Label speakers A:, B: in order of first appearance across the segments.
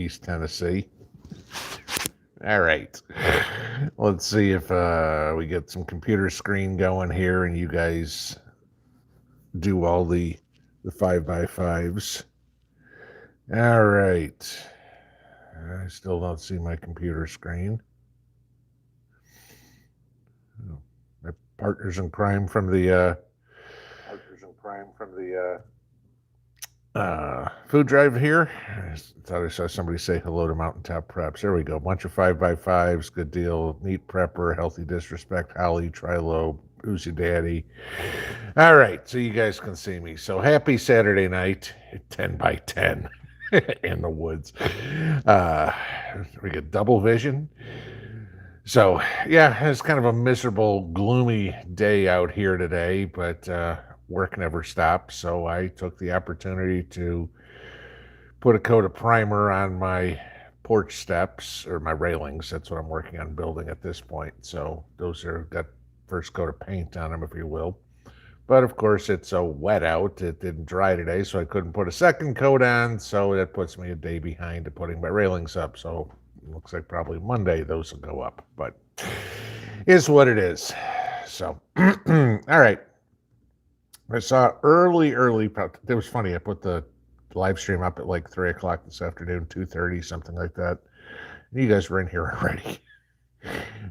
A: East Tennessee. All right. Let's see if we get some computer screen going here and you guys do all the 5x5s. All right. I still don't see my computer screen. My partners in crime from the food drive here. I thought I saw somebody say hello to Mountaintop Preps. There we go. Bunch of 5x5s. Good deal. Neat Prepper, Healthy Disrespect, Holly, Trilo, Who's Your Daddy. All right. So you guys can see me. So happy Saturday night. 10x10 in the woods. We get double vision. So, yeah, it's kind of a miserable, gloomy day out here today, but work never stops. So I took the opportunity to put a coat of primer on my porch steps, or my railings. That's what I'm working on building at this point. So those are got first coat of paint on them, if you will. But of course, it's so wet out, it didn't dry today, so I couldn't put a second coat on. So that puts me a day behind to putting my railings up. So looks like probably Monday those will go up, but is what it is. So, all right. I saw early. It was funny. I put the live stream up at like 3 o'clock this afternoon, 2:30, something like that. You guys were in here already.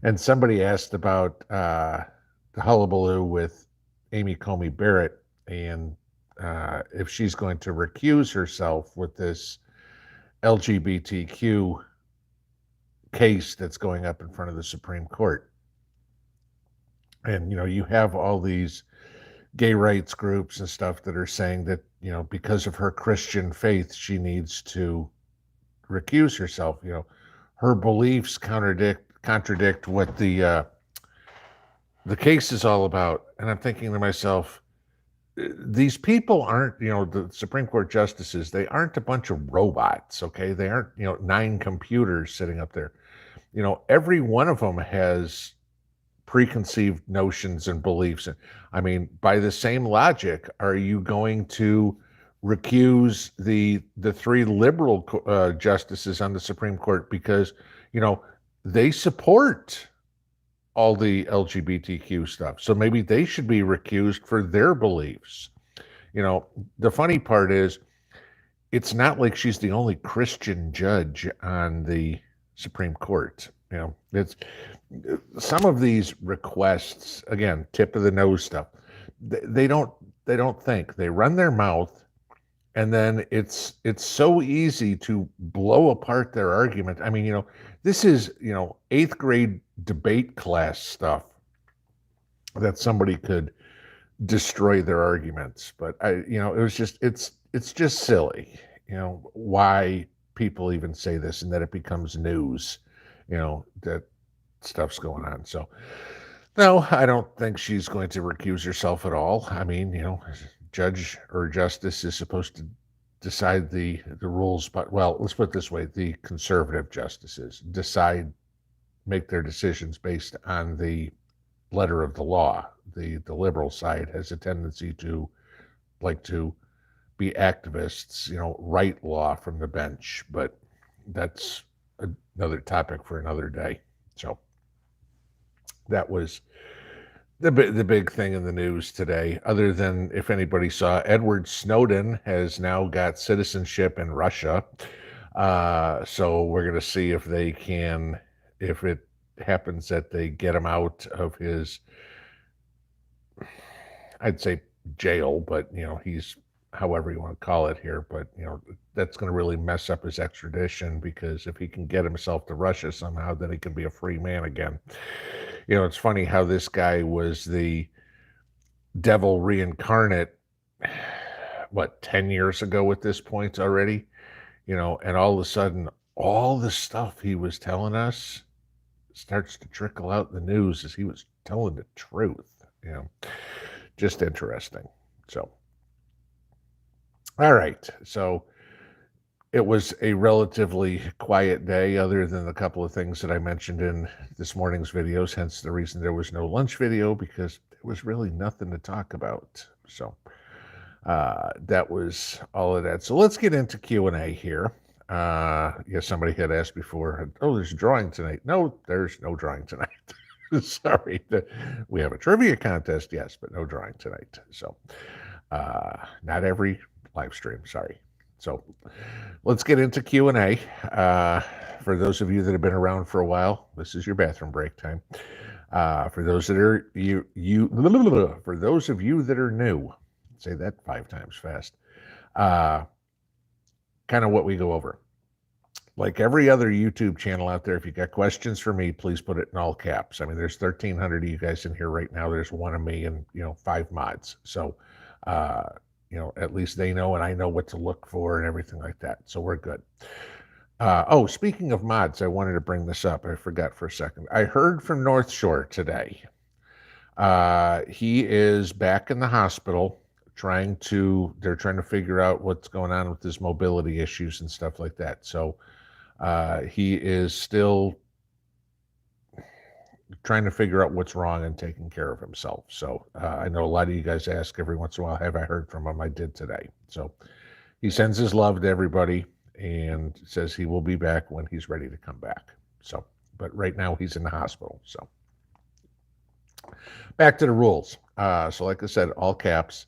A: And somebody asked about the hullabaloo with Amy Comey Barrett and if she's going to recuse herself with this LGBTQ case that's going up in front of the Supreme Court. And, you have all these gay rights groups and stuff that are saying that, because of her Christian faith, she needs to recuse herself. Her beliefs contradict what the case is all about. And I'm thinking to myself, these people aren't, the Supreme Court justices, they aren't a bunch of robots, okay? They aren't, 9 computers sitting up there. Every one of them has preconceived notions and beliefs. I mean, by the same logic, are you going to recuse the 3 liberal justices on the Supreme Court because, they support all the LGBTQ stuff. So maybe they should be recused for their beliefs. The funny part is, it's not like she's the only Christian judge on the Supreme Court. It's some of these requests, again, tip of the nose stuff. They don't think. They run their mouth, and then it's so easy to blow apart their argument. I mean, this is 8th grade debate class stuff that somebody could destroy their arguments. But it was just it's just silly, why people even say this and that it becomes news, that stuff's going on. So no, I don't think she's going to recuse herself at all. I mean, judge or justice is supposed to decide the rules, but, well, let's put it this way, the conservative justices make their decisions based on the letter of the law. The liberal side has a tendency to like to be activists, write law from the bench, but that's another topic for another day. So that was the big thing in the news today, other than, if anybody saw, Edward Snowden has now got citizenship in Russia. So we're going to see if it happens that they get him out of his, I'd say jail, but, he's however you want to call it here. But, that's going to really mess up his extradition, because if he can get himself to Russia somehow, then he can be a free man again. It's funny how this guy was the devil reincarnate, 10 years ago at this point already, and all of a sudden, all the stuff he was telling us starts to trickle out in the news as he was telling the truth. Just interesting. So, all right. So it was a relatively quiet day, other than the couple of things that I mentioned in this morning's videos, hence the reason there was no lunch video, because there was really nothing to talk about. So that was all of that. So let's get into Q&A here. Yeah, somebody had asked before, oh, there's a drawing tonight. No, there's no drawing tonight. Sorry. We have a trivia contest, yes, but no drawing tonight. So not every live stream, sorry. So let's get into Q&A. For those of you that have been around for a while, this is your bathroom break time. For those that are for those of you that are new, say that 5 times fast. Kind of what we go over. Like every other YouTube channel out there, if you got questions for me, please put it in all caps. I mean, there's 1,300 of you guys in here right now. There's one of me and, 5 mods. So, at least they know and I know what to look for and everything like that. So we're good. Speaking of mods, I wanted to bring this up. I forgot for a second. I heard from North Shore today. He is back in the hospital they're trying to figure out what's going on with his mobility issues and stuff like that. So he is still trying to figure out what's wrong and taking care of himself. So I know a lot of you guys ask every once in a while, have I heard from him? I did today. So he sends his love to everybody and says he will be back when he's ready to come back. So, but right now he's in the hospital. So back to the rules. So like I said, all caps.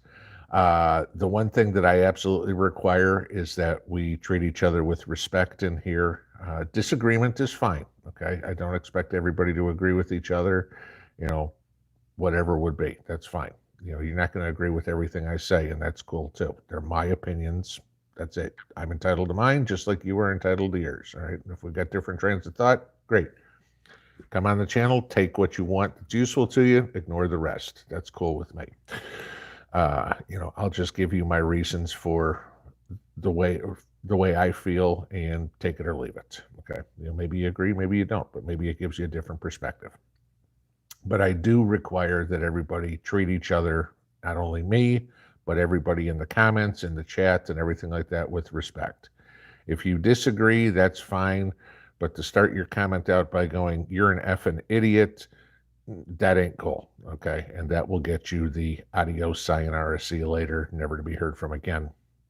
A: The one thing that I absolutely require is that we treat each other with respect in here. Disagreement is fine, okay? I don't expect everybody to agree with each other, whatever would be. That's fine. You're not going to agree with everything I say, and that's cool too. They're my opinions. That's it. I'm entitled to mine, just like you are entitled to yours, all right? And if we've got different trains of thought, great. Come on the channel, take what you want that's useful to you, ignore the rest. That's cool with me. I'll just give you my reasons for the way I feel and take it or leave it. Okay. Maybe you agree, maybe you don't, but maybe it gives you a different perspective. But I do require that everybody treat each other, not only me, but everybody in the comments, in the chat, and everything like that with respect. If you disagree, that's fine. But to start your comment out by going, you're an effing idiot, that ain't cool, okay? And that will get you the adios, sayonara, see you later, never to be heard from again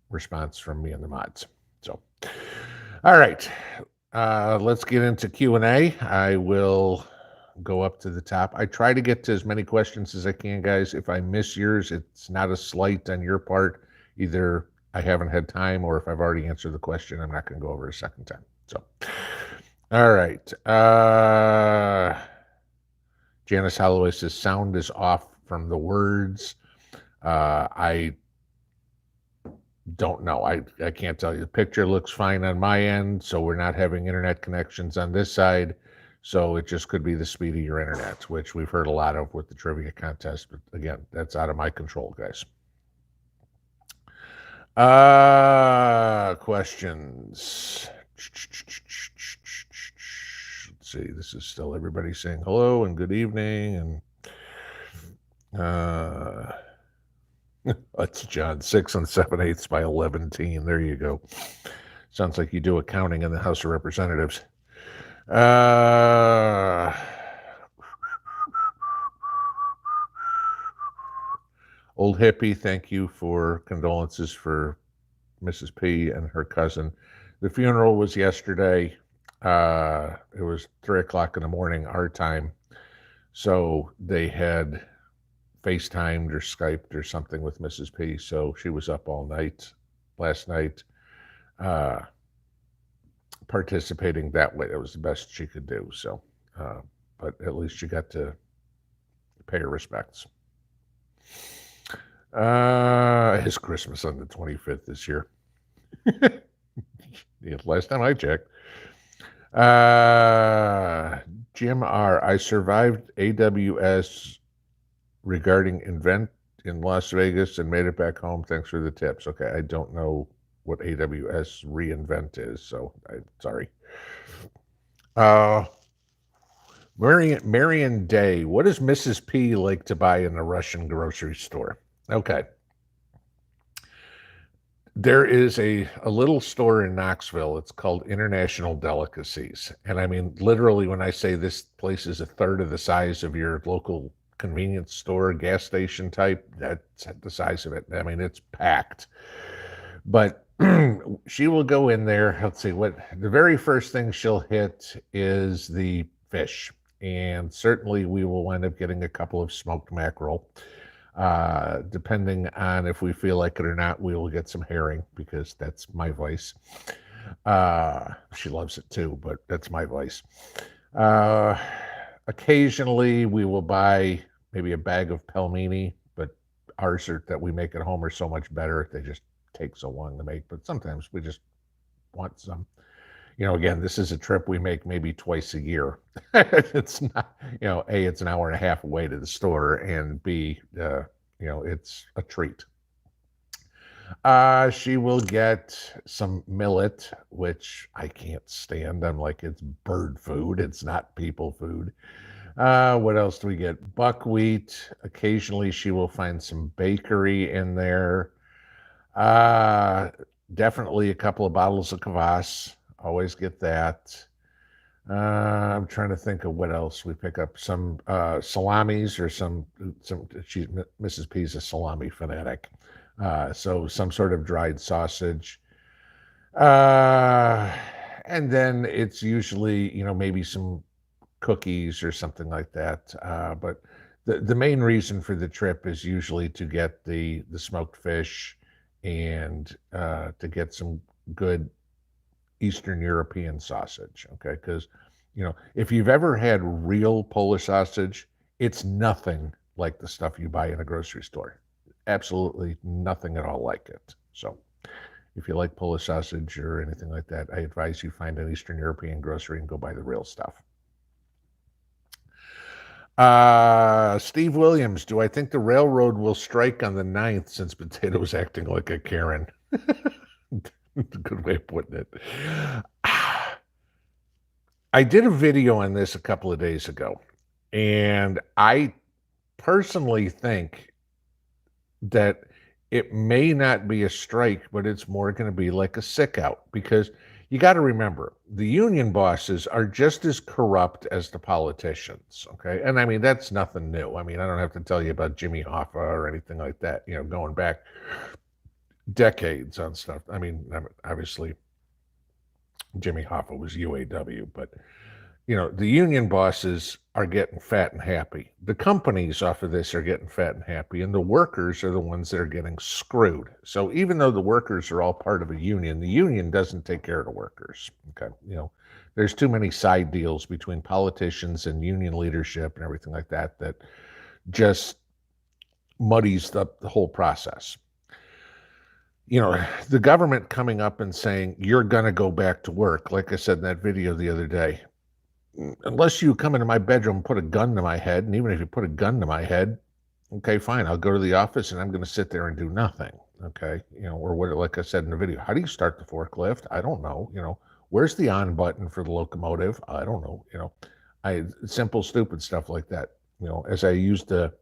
A: response from me and the mods. So, all right, let's get into Q&A. I will go up to the top. I try to get to as many questions as I can, guys. If I miss yours, it's not a slight on your part. Either I haven't had time, or if I've already answered the question, I'm not going to go over a second time. So, all right. Janice Holloway says sound is off from the words. I don't know. I can't tell you. The picture looks fine on my end, so we're not having internet connections on this side. So it just could be the speed of your internet, which we've heard a lot of with the trivia contest. But again, that's out of my control, guys. Questions. Let's see. This is still everybody saying hello and good evening. And that's John, 6 7/8 by 11. There you go. Sounds like you do accounting in the House of Representatives. Old Hippie, thank you for condolences for Mrs. P and her cousin. The funeral was yesterday. It was 3:00 in the morning, our time. So they had FaceTimed or Skyped or something with Mrs. P. So she was up all night last night, participating that way. That was the best she could do. So, but at least she got to pay her respects. His Christmas on the 25th this year. Yeah, last time I checked. Jim R. I survived AWS regarding Invent in Las Vegas and made it back home. Thanks for the tips. Okay, I don't know what AWS reInvent is, so I'm sorry. Marion Day, what does Mrs. P like to buy in a Russian grocery store? Okay. There is a little store in Knoxville. It's called International Delicacies. And I mean, literally, when I say this place is a third of the size of your local convenience store, gas station type, that's the size of it. I mean, it's packed. But She will go in there. Let's see, what the very first thing she'll hit is the fish. And certainly we will wind up getting a couple of smoked mackerel. Depending on if we feel like it or not, we will get some herring because that's my vice. She loves it too, but that's my vice. Uh, Occasionally we will buy maybe a bag of pelmeni, but ours that we make at home are so much better. They just take so long to make, but sometimes we just want some. Again, this is a trip we make maybe twice a year. It's not, A, it's an hour and a half away to the store, and B, it's a treat. She will get some millet, which I can't stand. I'm like, it's bird food. It's not people food. What else do we get? Buckwheat. Occasionally she will find some bakery in there. Uh, Definitely a couple of bottles of kvass. Always get that. I'm trying to think of what else we pick up. Some salamis or some. Mrs. P's a salami fanatic. So some sort of dried sausage. Uh, and then it's usually, maybe some cookies or something like that. But the main reason for the trip is usually to get the smoked fish and to get some good Eastern European sausage. Okay, because if you've ever had real Polish sausage, it's nothing like the stuff you buy in a grocery store. Absolutely nothing at all like it. So if you like Polish sausage or anything like that, I advise you find an Eastern European grocery and go buy the real stuff. Steve Williams, do I think the railroad will strike on the 9th since Potato's acting like a Karen? Good way of putting it. I did a video on this a couple of days ago, and I personally think that it may not be a strike, but it's more going to be like a sick out, because you got to remember, the union bosses are just as corrupt as the politicians, okay? And I mean, that's nothing new. I mean, I don't have to tell you about Jimmy Hoffa or anything like that, going back decades on stuff. I mean, obviously, Jimmy Hoffa was UAW, but the union bosses are getting fat and happy. The companies off of this are getting fat and happy, and the workers are the ones that are getting screwed. So even though the workers are all part of a union, the union doesn't take care of the workers. Okay, there's too many side deals between politicians and union leadership and everything like that that just muddies the whole process. The government coming up and saying, you're going to go back to work, like I said in that video the other day, unless you come into my bedroom and put a gun to my head, and even if you put a gun to my head, okay, fine, I'll go to the office and I'm going to sit there and do nothing, okay? Or what, like I said in the video, how do you start the forklift? I don't know. Where's the on button for the locomotive? I don't know. Simple, stupid stuff like that. As I used the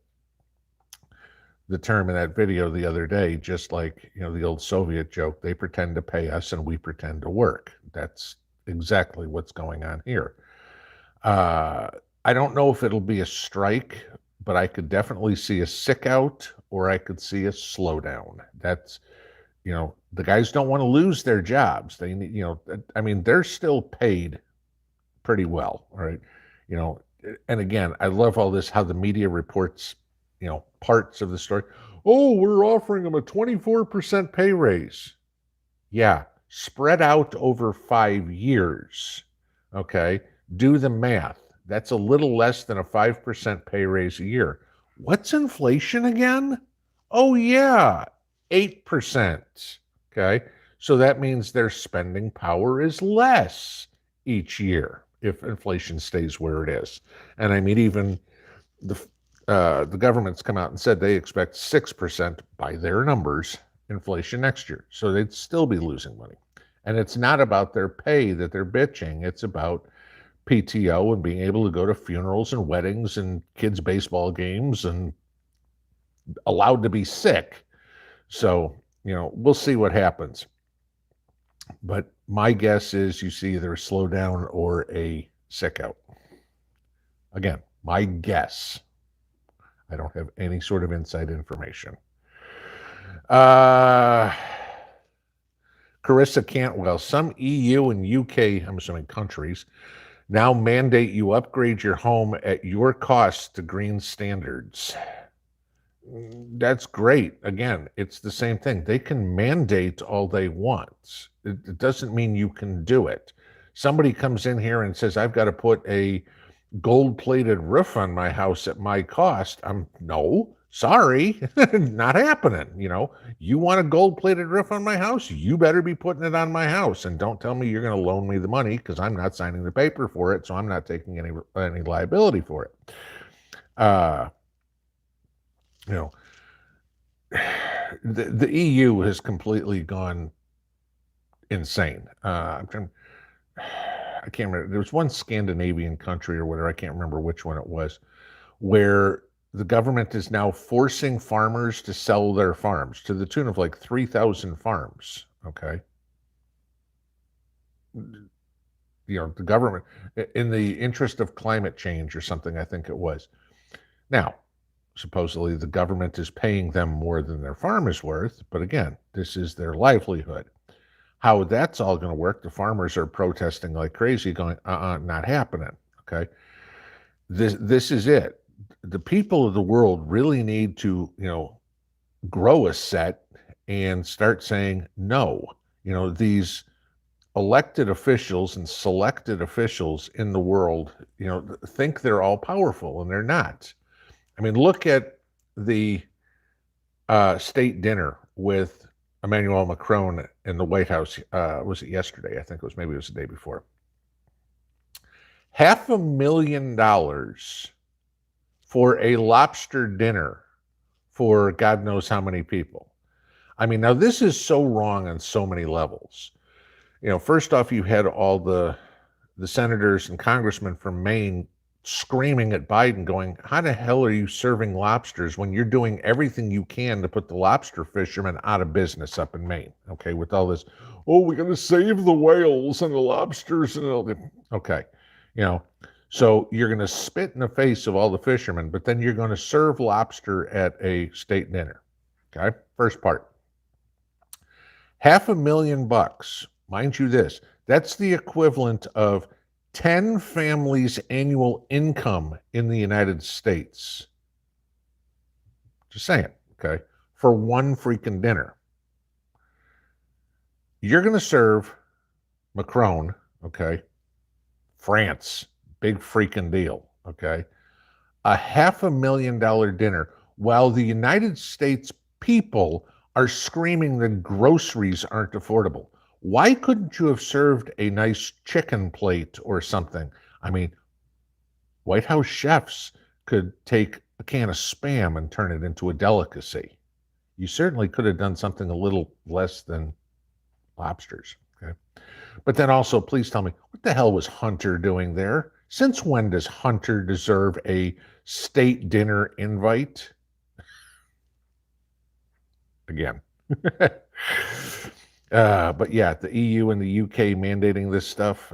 A: term in that video the other day, just like, the old Soviet joke, they pretend to pay us and we pretend to work. That's exactly what's going on here. I don't know if it'll be a strike, but I could definitely see a sick out, or I could see a slowdown. That's, the guys don't want to lose their jobs. They need, I mean, they're still paid pretty well. All right. And again, I love all this, how the media reports, parts of the story. Oh, we're offering them a 24% pay raise. Yeah. Spread out over 5 years. Okay. Do the math. That's a little less than a 5% pay raise a year. What's inflation again? Oh, yeah, 8%. Okay. So that means their spending power is less each year if inflation stays where it is. And I mean, even the government's come out and said they expect 6% by their numbers inflation next year. So they'd still be losing money. And it's not about their pay that they're bitching. It's about PTO and being able to go to funerals and weddings and kids' baseball games and allowed to be sick. So, we'll see what happens. But my guess is you see either a slowdown or a sick out. Again, my guess. I don't have any sort of inside information. Carissa Cantwell, some EU and UK, I'm assuming countries, now mandate you upgrade your home at your cost to green standards. That's great. Again, it's the same thing. They can mandate all they want. It doesn't mean you can do it. Somebody comes in here and says, I've got to put a gold-plated roof on my house at my cost. No, sorry, not happening. You want a gold-plated roof on my house? You better be putting it on my house. And don't tell me you're going to loan me the money, because I'm not signing the paper for it, so I'm not taking any liability for it. The EU has completely gone insane. I can't remember. There was one Scandinavian country or whatever, I can't remember which one it was, where the government is now forcing farmers to sell their farms to the tune of like 3,000 farms. Okay. The government, in the interest of climate change or something, I think it was. Now, supposedly the government is paying them more than their farm is worth, but again, this is their livelihood. How that's all going to work, the farmers are protesting like crazy, going, not happening. Okay. This is it. The people of the world really need to, grow a set and start saying no. These elected officials and selected officials in the world, think they're all powerful, and they're not. I mean, look at the state dinner with Emmanuel Macron in the White House. Was it yesterday? I think maybe it was the day before. $500,000 for a lobster dinner for God knows how many people. I mean, now this is so wrong on so many levels. First off, you had all the senators and congressmen from Maine screaming at Biden, going, how the hell are you serving lobsters when you're doing everything you can to put the lobster fishermen out of business up in Maine? Okay, with all this, we're going to save the whales and the lobsters and all that. Okay, so you're going to spit in the face of all the fishermen, but then you're going to serve lobster at a state dinner. Okay, first part. $500,000, mind you this, that's the equivalent of 10 families' annual income in the United States. Just saying, okay? For one freaking dinner. You're going to serve Macron, okay? France, big freaking deal, okay? A $500,000 dinner while the United States people are screaming that groceries aren't affordable. Why couldn't you have served a nice chicken plate or something? I mean, White House chefs could take a can of Spam and turn it into a delicacy. You certainly could have done something a little less than lobsters. Okay. But then also, please tell me, what the hell was Hunter doing there? Since when does Hunter deserve a state dinner invite? Again. But yeah, the EU and the UK mandating this stuff,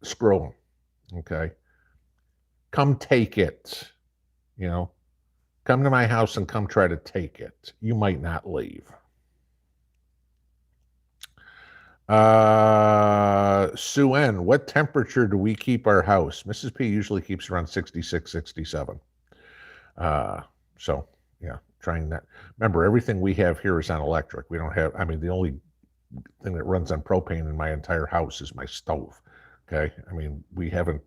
A: screw them. Okay. Come take it. Come to my house and come try to take it. You might not leave. Sue N, what temperature do we keep our house? Mrs. P usually keeps around 66, 67. So yeah, trying that. Remember, everything we have here is on electric. We don't have, the only thing that runs on propane in my entire house is my stove. Okay. We haven't,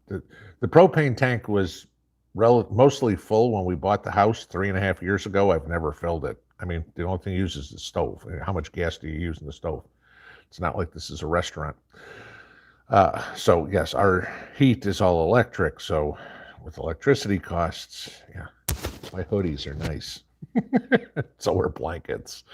A: the propane tank was mostly full when we bought the house 3.5 years ago. I've never filled it. The only thing you use is the stove. How much gas do you use in the stove? It's not like this is a restaurant. So yes, our heat is all electric. So with electricity costs, yeah, my hoodies are nice. So are blankets.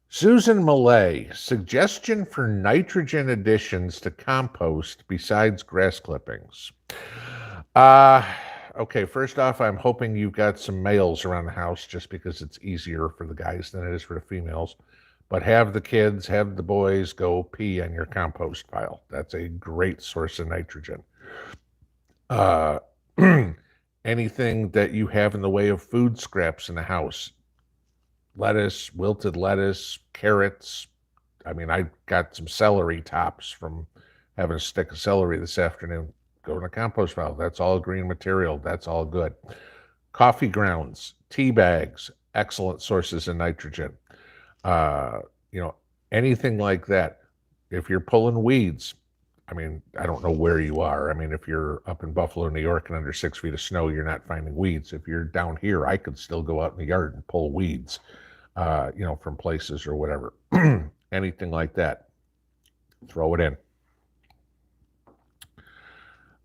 A: Susan Millay, suggestion for nitrogen additions to compost besides grass clippings. Okay, first off, I'm hoping you've got some males around the house, just because it's easier for the guys than it is for the females. But have the kids, have the boys go pee on your compost pile. That's a great source of nitrogen. Anything that you have in the way of food scraps in the house, lettuce, wilted lettuce, carrots. I mean, I got some celery tops from having a stick of celery this afternoon. Go in a compost pile. That's all green material. That's all good. Coffee grounds, tea bags, excellent sources of nitrogen. Uh, you know, anything like that. If you're pulling weeds, I mean, I don't know where you are. I mean, if you're up in Buffalo, New York, and under 6 feet of snow, you're not finding weeds. If you're down here, I could still go out in the yard and pull weeds, from places or whatever. Anything like that, throw it in.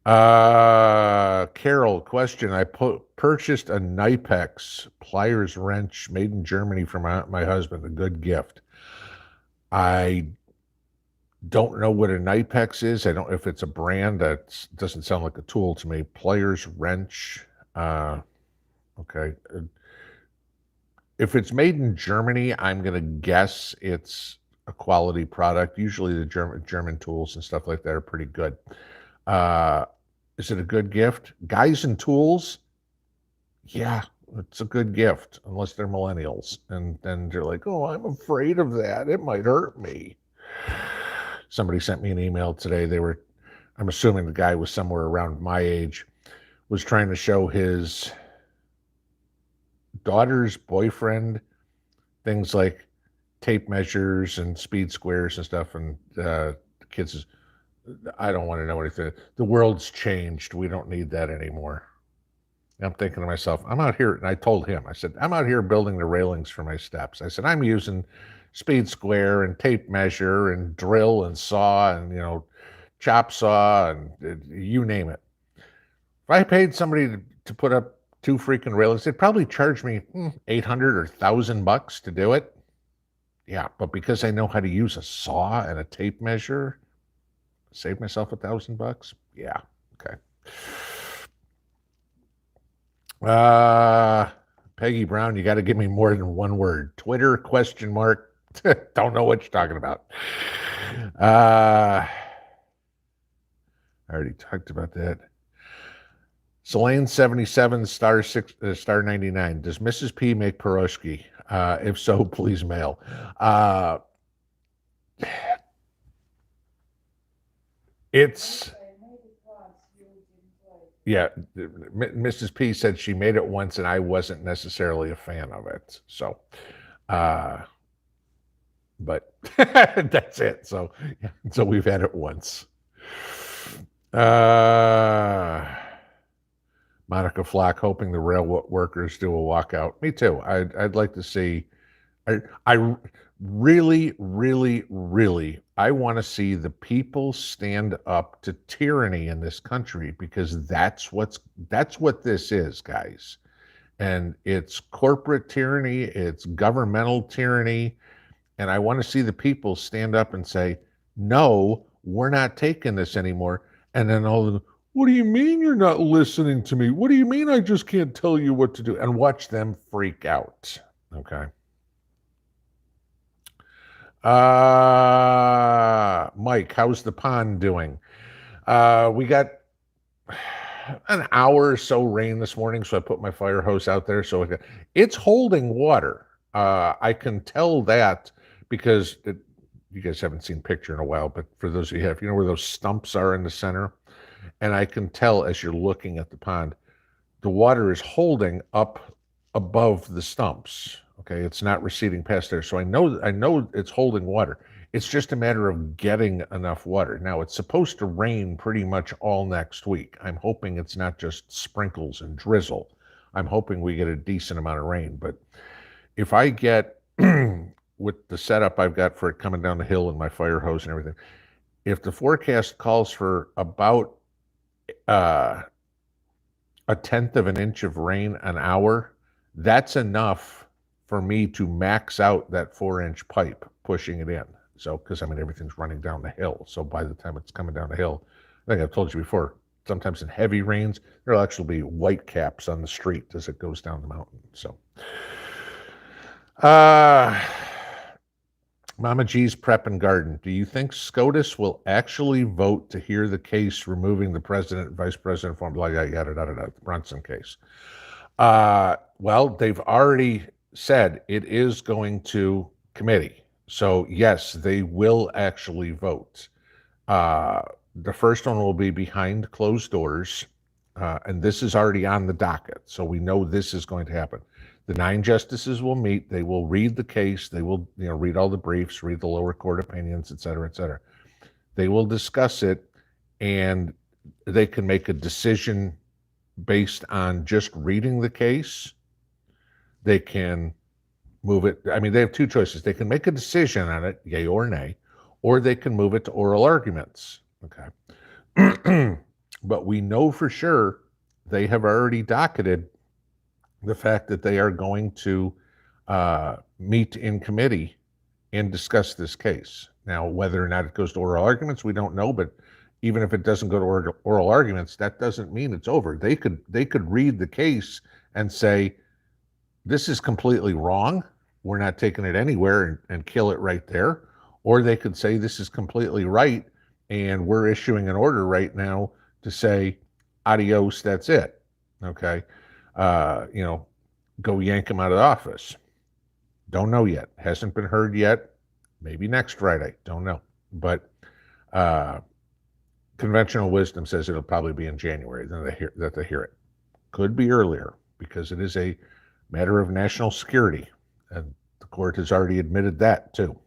A: Carol, question. I purchased a Knipex pliers wrench made in Germany for my husband, a good gift. I don't know what a Knipex is. I don't know if it's a brand. That doesn't sound like a tool to me. Pliers wrench. Okay. If it's made in Germany, I'm going to guess it's a quality product. Usually the German tools and stuff like that are pretty good. Is it a good gift? Guys and tools? Yeah, it's a good gift, unless they're millennials. And then they're like, oh, I'm afraid of that. It might hurt me. Somebody sent me an email today. I'm assuming the guy was somewhere around my age, was trying to show his daughter's boyfriend things like tape measures and speed squares and stuff. And the kids says, I don't want to know anything. The world's changed. We don't need that anymore. And I'm thinking to myself, I'm out here, and I told him, I said, I'm out here building the railings for my steps. I said, I'm using speed square and tape measure and drill and saw and, chop saw and you name it. If I paid somebody to put up 2 freaking railings, they'd probably charge me $800 or $1,000 to do it. Yeah, but because I know how to use a saw and a tape measure, save myself $1,000? Yeah, okay. Peggy Brown, you got to give me more than one word. Twitter ? Don't know what you're talking about. I already talked about that. Selene 77 star 99. Does Mrs. P make pierogi? If so, please mail. It's yeah. Mrs. P said she made it once, and I wasn't necessarily a fan of it. So, but that's it. So we've had it once. Monica Flock, hoping the rail workers do a walkout. Me too. I'd like to see. I really, really, really, I want to see the people stand up to tyranny in this country, because that's what this is, guys. And it's corporate tyranny, it's governmental tyranny, and I want to see the people stand up and say, no, we're not taking this anymore. And then all of them, what do you mean you're not listening to me? What do you mean I just can't tell you what to do? And watch them freak out, okay? Mike, how's the pond doing? We got an hour or so rain this morning, so I put my fire hose out there. So it's holding water. I can tell that because you guys haven't seen picture in a while, but for those of you who have, you know where those stumps are in the center? And I can tell as you're looking at the pond, the water is holding up above the stumps. Okay, it's not receding past there. So I know it's holding water. It's just a matter of getting enough water. Now, it's supposed to rain pretty much all next week. I'm hoping it's not just sprinkles and drizzle. I'm hoping we get a decent amount of rain. But if I get, with the setup I've got for it coming down the hill and my fire hose and everything, if the forecast calls for about a 1/10 of an inch of rain an hour, that's enough for me to max out that 4-inch pipe, pushing it in. So, because everything's running down the hill. So by the time it's coming down the hill, I think I've told you before, sometimes in heavy rains, there'll actually be white caps on the street as it goes down the mountain. So, Mama G's Prep and Garden. Do you think SCOTUS will actually vote to hear the case removing the president and vice president from the Brunson case? Well, they've already said it is going to committee. So yes, they will actually vote. Uh, the first one will be behind closed doors, and this is already on the docket, so we know this is going to happen. The 9 justices will meet. They will read the case. They will, read all the briefs, read the lower court opinions, et cetera, et cetera. They will discuss it, and they can make a decision based on just reading the case. They can move it. I mean, they have 2 choices. They can make a decision on it, yay or nay, or they can move it to oral arguments. Okay. But we know for sure they have already docketed the fact that they are going to meet in committee and discuss this case. Now, whether or not it goes to oral arguments, we don't know, but even if it doesn't go to oral arguments, that doesn't mean it's over. They could read the case and say, this is completely wrong. We're not taking it anywhere, and kill it right there. Or they could say, this is completely right, and we're issuing an order right now to say, adios, that's it. Okay. Go yank him out of the office. Don't know yet. Hasn't been heard yet. Maybe next Friday. Don't know. But conventional wisdom says it'll probably be in January that they hear it. Could be earlier, because it is a matter of national security, and the court has already admitted that too.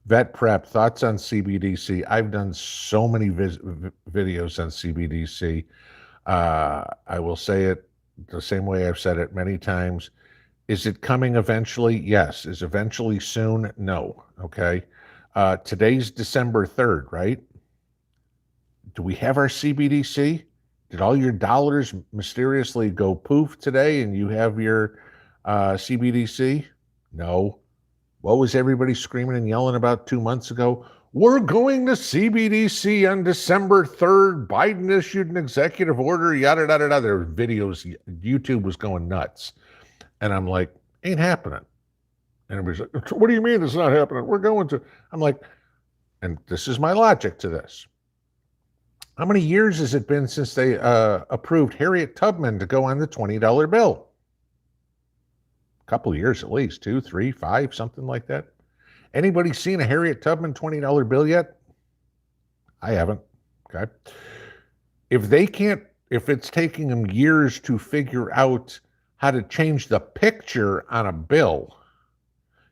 A: Vet prep, thoughts on CBDC. I've done so many videos on CBDC. I will say it the same way I've said it many times. Is it coming eventually? Yes. Is eventually soon? No. Okay. Today's December 3rd, right? Do we have our CBDC? Did all your dollars mysteriously go poof today and you have your CBDC? No. What was everybody screaming and yelling about 2 months ago? We're going to CBDC on December 3rd. Biden issued an executive order, yada, yada, yada. There were videos. YouTube was going nuts. And I'm like, ain't happening. And everybody's like, what do you mean it's not happening? We're going to. I'm like, and this is my logic to this. How many years has it been since they approved Harriet Tubman to go on the $20 bill? A couple of years at least, 2, 3, 5, something like that. Anybody seen a Harriet Tubman $20 bill yet? I haven't. Okay. If it's taking them years to figure out how to change the picture on a bill,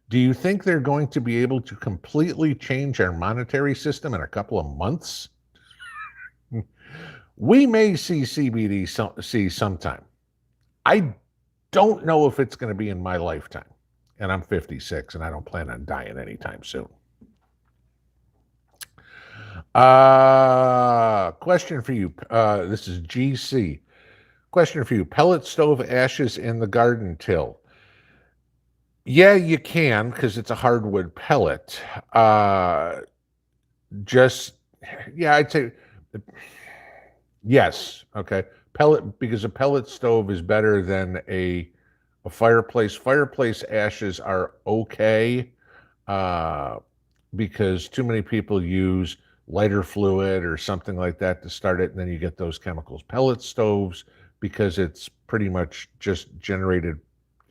A: do you think they're going to be able to completely change our monetary system in a couple of months? We may see CBDC sometime. I don't know if it's going to be in my lifetime. And I'm 56, and I don't plan on dying anytime soon. Question for you. This is GC. Question for you. Pellet stove ashes in the garden till. Yeah, you can, because it's a hardwood pellet. I'd say yes. Okay. Pellet, because a pellet stove is better than a fireplace. Fireplace ashes are okay because too many people use lighter fluid or something like that to start it, and then you get those chemicals. Pellet stoves, because it's pretty much just generated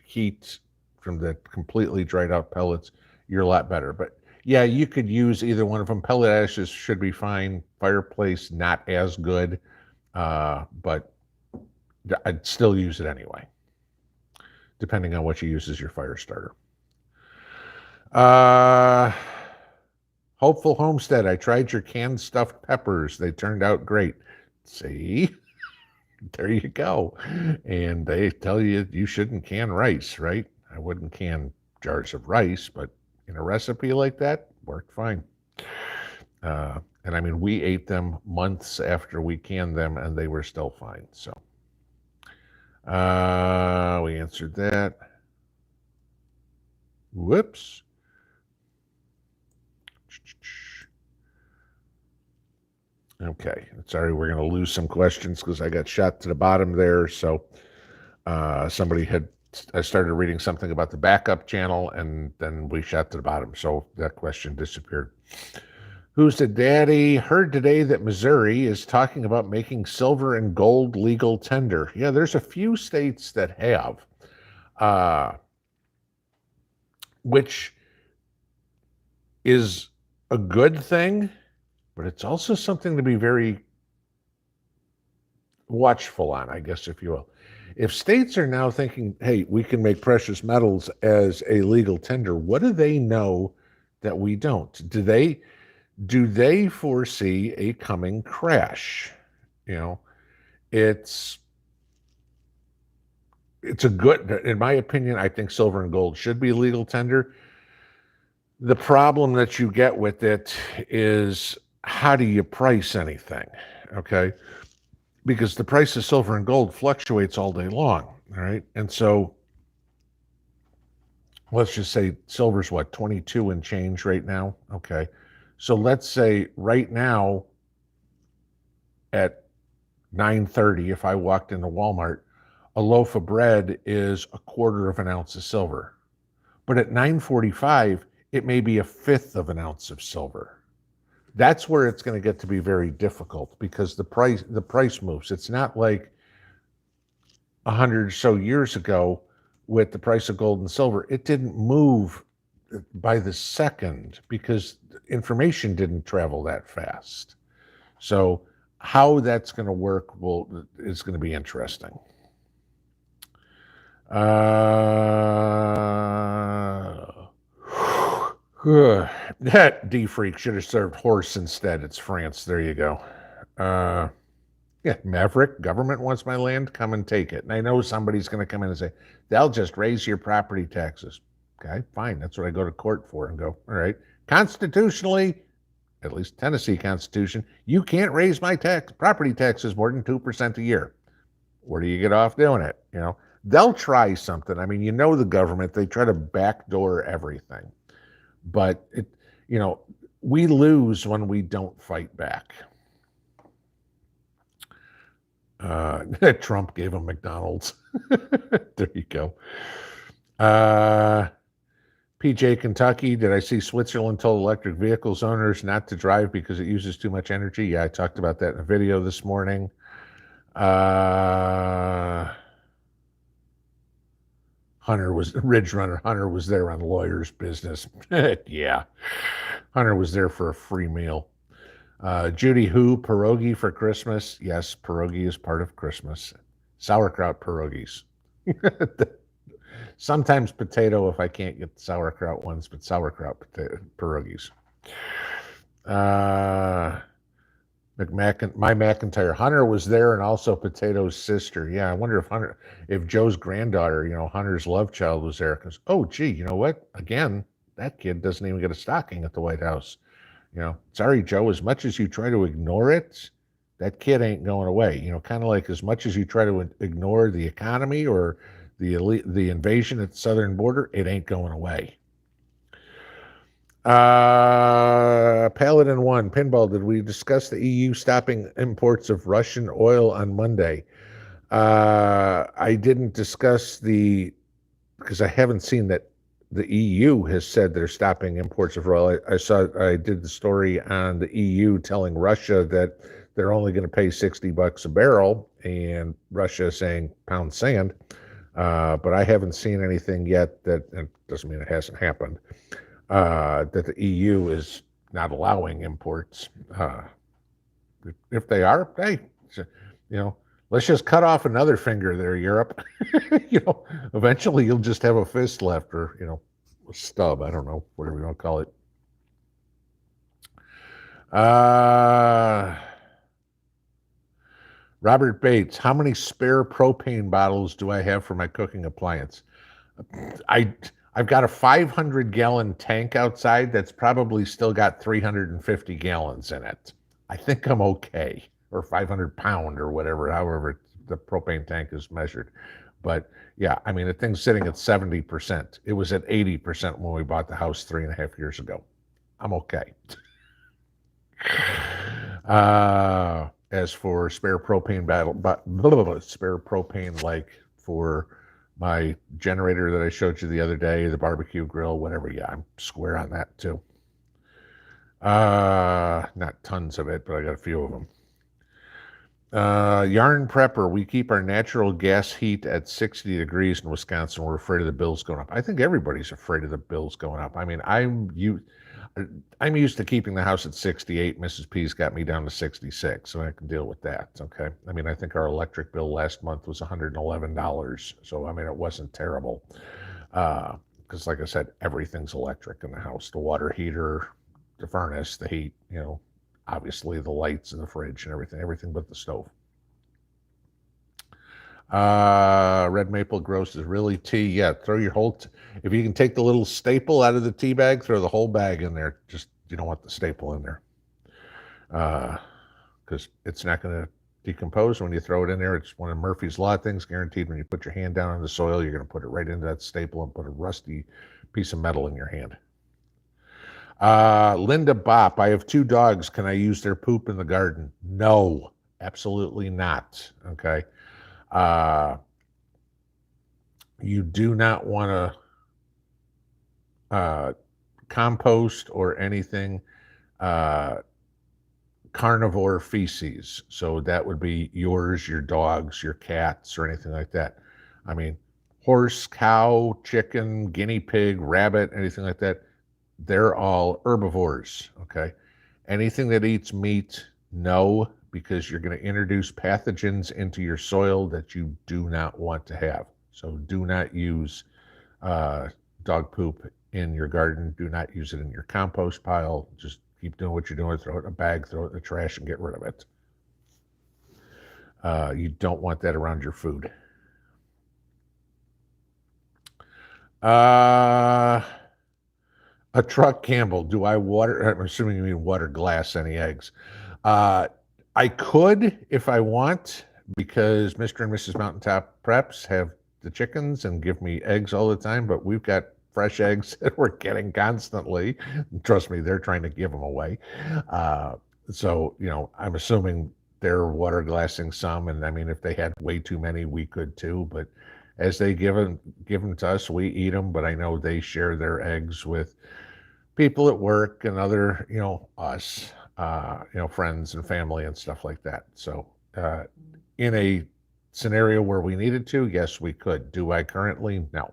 A: heat from the completely dried out pellets, you're a lot better. But yeah, you could use either one of them. Pellet ashes should be fine. Fireplace, not as good, but I'd still use it anyway, depending on what you use as your fire starter. Hopeful Homestead, I tried your canned stuffed peppers. They turned out great. See? There you go. And they tell you you shouldn't can rice, right? I wouldn't can jars of rice, but in a recipe like that, worked fine. And I mean, we ate them months after we canned them, and they were still fine. So we answered that. Whoops. Okay, sorry, we're going to lose some questions because I got shot to the bottom there. So I started reading something about the backup channel, and then we shot to the bottom. So that question disappeared. Who's the daddy? Heard today that Missouri is talking about making silver and gold legal tender. Yeah, there's a few states that have, which is a good thing, but it's also something to be very watchful on, I guess, if you will. If states are now thinking, hey, we can make precious metals as a legal tender, what do they know that we don't? Do they foresee a coming crash? You know, it's a good, in my opinion, I think silver and gold should be legal tender. The problem that you get with it is, how do you price anything? Okay. Because the price of silver and gold fluctuates all day long. All right. And so let's just say silver's what, 22 and change right now? Okay. So let's say right now at 9:30, if I walked into Walmart, a loaf of bread is a quarter of an ounce of silver. But at 9:45, it may be a fifth of an ounce of silver. That's where it's going to get to be very difficult, because the price moves. It's not like 100 or so years ago with the price of gold and silver. It didn't move by the second because information didn't travel that fast. So how that's going to work is going to be interesting. That D-Freak should have served horse instead. It's France. There you go. Yeah, Maverick, government wants my land, come and take it. And I know somebody's going to come in and say, they'll just raise your property taxes. Okay, fine. That's what I go to court for and go, all right. Constitutionally, at least Tennessee Constitution, you can't raise my property taxes more than 2% a year. Where do you get off doing it? You know, they'll try something. I mean, you know, the government, they try to backdoor everything. But we lose when we don't fight back. Trump gave him McDonald's. There you go. PJ, Kentucky, did I see Switzerland told electric vehicles owners not to drive because it uses too much energy? Yeah, I talked about that in a video this morning. Ridge Runner Hunter was there on lawyer's business. Yeah. Hunter was there for a free meal. Judy Who, pierogi for Christmas. Yes, pierogi is part of Christmas. Sauerkraut pierogies. Sometimes potato if I can't get the sauerkraut ones, but sauerkraut pierogies. My McIntyre, Hunter was there, and also Potato's sister. Yeah, I wonder if Joe's granddaughter, Hunter's love child, was there. Because, oh, gee, you know what? Again, that kid doesn't even get a stocking at the White House. Sorry, Joe, as much as you try to ignore it, that kid ain't going away. Kind of like as much as you try to ignore the economy or the invasion at the southern border, it ain't going away. Paladin 1, Pinball, did we discuss the EU stopping imports of Russian oil on Monday? I didn't discuss because I haven't seen that the EU has said they're stopping imports of oil. I did the story on the EU telling Russia that they're only going to pay $60 a barrel, and Russia saying pound sand. But I haven't seen anything yet it doesn't mean it hasn't happened, that the EU is not allowing imports. If they are, hey, let's just cut off another finger there, Europe. Eventually you'll just have a fist left, or, a stub. I don't know, whatever you want to call it. Robert Bates, how many spare propane bottles do I have for my cooking appliance? I've got a 500-gallon tank outside that's probably still got 350 gallons in it. I think I'm okay, or 500-pound or whatever, however the propane tank is measured. But yeah, I mean, the thing's sitting at 70%. It was at 80% when we bought the house 3.5 years ago. I'm okay. As for spare propane spare propane, like for my generator that I showed you the other day, the barbecue grill, whatever, yeah, I'm square on that too. Not tons of it, but I got a few of them. Yarn Prepper, we keep our natural gas heat at 60 degrees in Wisconsin. We're afraid of the bills going up. I think everybody's afraid of the bills going up. I mean, I'm used to keeping the house at 68. Mrs. P's got me down to 66, so I can deal with that, okay? I mean, I think our electric bill last month was $111, so, I mean, it wasn't terrible. Because, like I said, everything's electric in the house. The water heater, the furnace, the heat, obviously the lights in the fridge and everything but the stove. Red Maple Gross is really tea. Yeah, throw your whole, if you can take the little staple out of the tea bag, throw the whole bag in there. Just, you don't want the staple in there. Because it's not going to decompose when you throw it in there. It's one of Murphy's Law things, guaranteed when you put your hand down on the soil, you're going to put it right into that staple and put a rusty piece of metal in your hand. Linda Bopp, I have 2 dogs. Can I use their poop in the garden? No, absolutely not. Okay. You do not want to compost or anything carnivore feces. So that would be yours, your dogs, your cats, or anything like that. I mean, horse, cow, chicken, guinea pig, rabbit, anything like that, they're all herbivores, okay? Anything that eats meat, no, because you're going to introduce pathogens into your soil that you do not want to have. So do not use dog poop in your garden. Do not use it in your compost pile. Just keep doing what you're doing. Throw it in a bag, throw it in the trash, and get rid of it. You don't want that around your food. A truck Campbell, do I water? I'm assuming you mean water glass any eggs. I could if I want, because Mr. and Mrs. Mountaintop Preps have the chickens and give me eggs all the time, but we've got fresh eggs that we're getting constantly. Trust me, they're trying to give them away. So, I'm assuming they're water glassing some, and I mean, if they had way too many, we could too, but as they give them to us, we eat them, but I know they share their eggs with people at work and other, us, friends and family and stuff like that. So in a scenario where we needed to, yes, we could. Do I currently? No.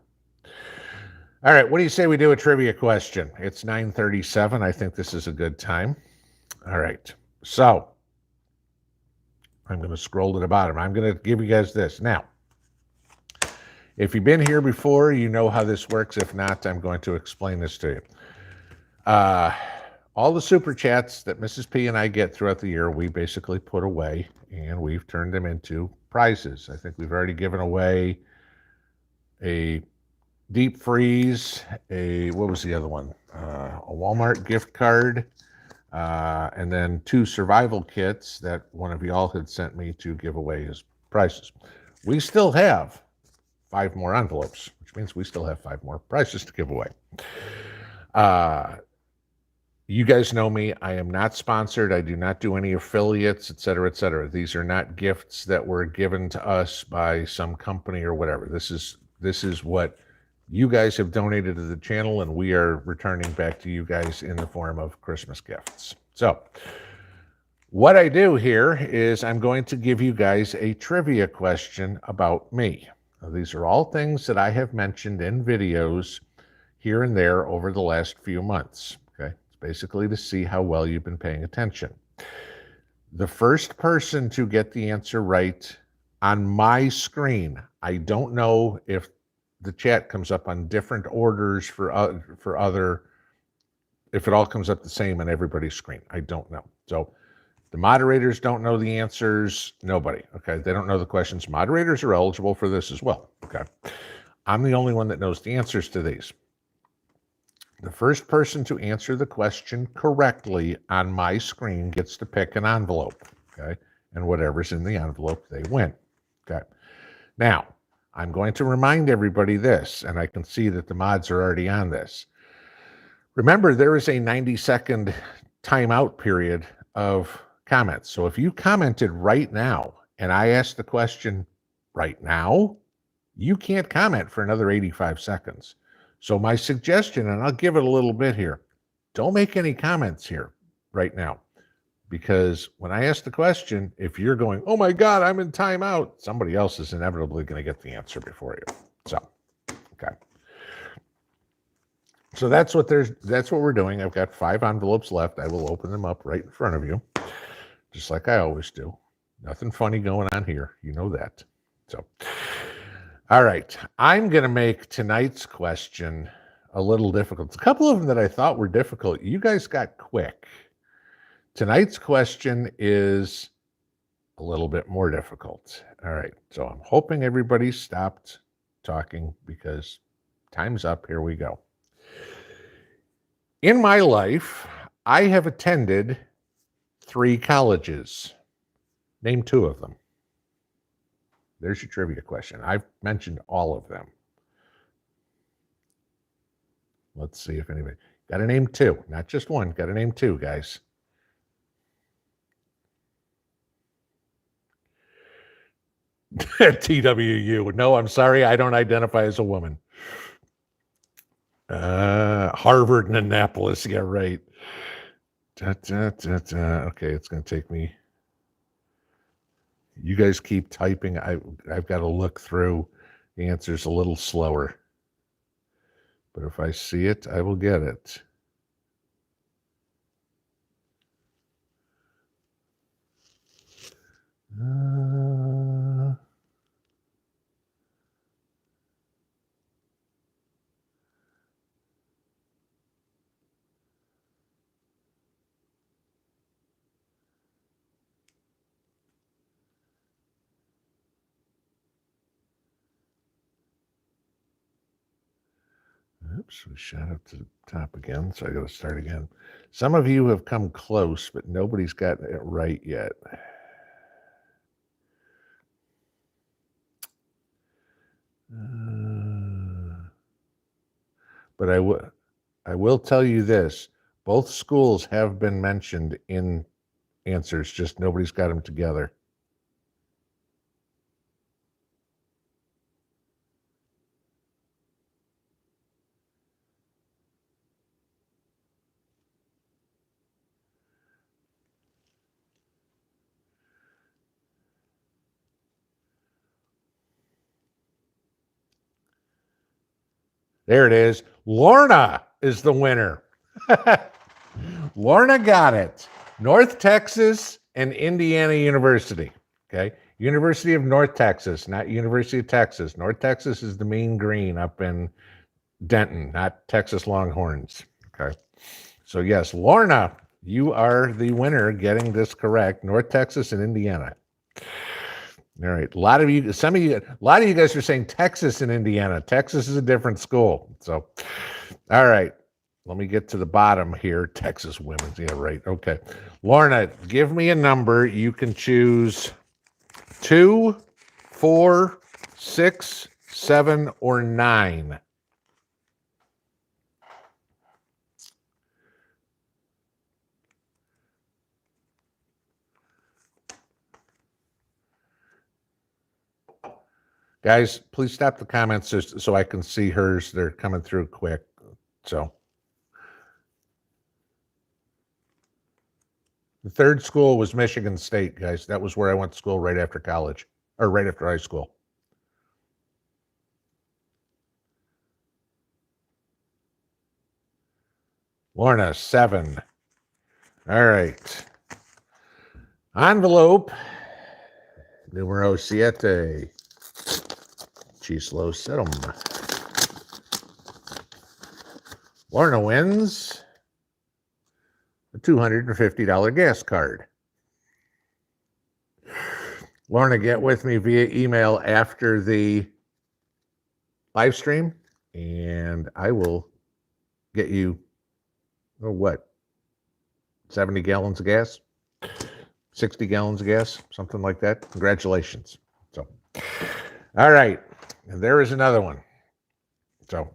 A: All right, what do you say we do a trivia question? It's 9:37. I think this is a good time. All right, so I'm going to scroll to the bottom. I'm going to give you guys this. Now, if you've been here before, you know how this works. If not, I'm going to explain this to you. All the super chats that Mrs. P and I get throughout the year, we basically put away, and we've turned them into prizes. I think we've already given away a deep freeze, what was the other one? A Walmart gift card, and then 2 survival kits that one of y'all had sent me to give away as prizes. We still have 5 more envelopes, which means we still have 5 more prizes to give away. You guys know me. I am not sponsored. I do not do any affiliates, et cetera, et cetera. These are not gifts that were given to us by some company or whatever. This is what you guys have donated to the channel, and we are returning back to you guys in the form of Christmas gifts. So what I do here is I'm going to give you guys a trivia question about me. Now, these are all things that I have mentioned in videos here and there over the last few months. Okay, it's basically to see how well you've been paying attention. The first person to get the answer right on my screen, I don't know if the chat comes up on different orders for other, if it all comes up the same on everybody's screen. I don't know. So the moderators don't know the answers. Nobody. Okay, they don't know the questions. Moderators are eligible for this as well. Okay, I'm the only one that knows the answers to these. The first person to answer the question correctly on my screen gets to pick an envelope, okay? And whatever's in the envelope, they win, okay? Now, I'm going to remind everybody this, and I can see that the mods are already on this. Remember, there is a 90-second timeout period of comments. So if you commented right now, and I asked the question right now, you can't comment for another 85 seconds. So my suggestion, and I'll give it a little bit here, don't make any comments here. right now. Because when I ask the question, if you're going, oh my God, I'm in timeout, somebody else is inevitably going to get the answer before you. So, okay. So that's what we're doing. I've got 5 envelopes left. I will open them up right in front of you, just like I always do. Nothing funny going on here. You know that. So, all right. I'm going to make tonight's question a little difficult. A couple of them that I thought were difficult, you guys got quick. Tonight's question is a little bit more difficult. All right. So I'm hoping everybody stopped talking because time's up. Here we go. In my life, I have attended 3 colleges. Name 2 of them. There's your trivia question. I've mentioned all of them. Let's see if anybody... Got to name 2, not just 1. Got to name 2, guys. TWU. No, I'm sorry. I don't identify as a woman. Harvard and Annapolis. Yeah, right. Okay, it's going to take me. You guys keep typing. I've got to look through the answers a little slower. But if I see it, I will get it. Oops, we shot up to the top again, so I got to start again. Some of you have come close, but nobody's gotten it right yet. But I will tell you this. Both schools have been mentioned in answers, just nobody's got them together. There it is. Lorna is the winner. Lorna got it. North Texas and Indiana University. Okay. University of North Texas, not University of Texas. North Texas is the Mean Green up in Denton, not Texas Longhorns. Okay. So yes, Lorna, you are the winner getting this correct. North Texas and Indiana. All right. A lot of you guys are saying Texas and Indiana. Texas is a different school. So, all right. Let me get to the bottom here. Texas women's. Yeah, right. Okay. Lorna, give me a number. You can choose 2, 4, 6, 7, or 9. Guys, please stop the comments so I can see hers. They're coming through quick. So the third school was Michigan State, guys. That was where I went to school right after college, or right after high school. Lorna, 7. All right. Envelope numero 7. Chislo Serum. Lorna wins a $250 gas card. Lorna, get with me via email after the live stream, and I will get you, 70 gallons of gas? 60 gallons of gas? Something like that. Congratulations. So, all right. And there is another one. So,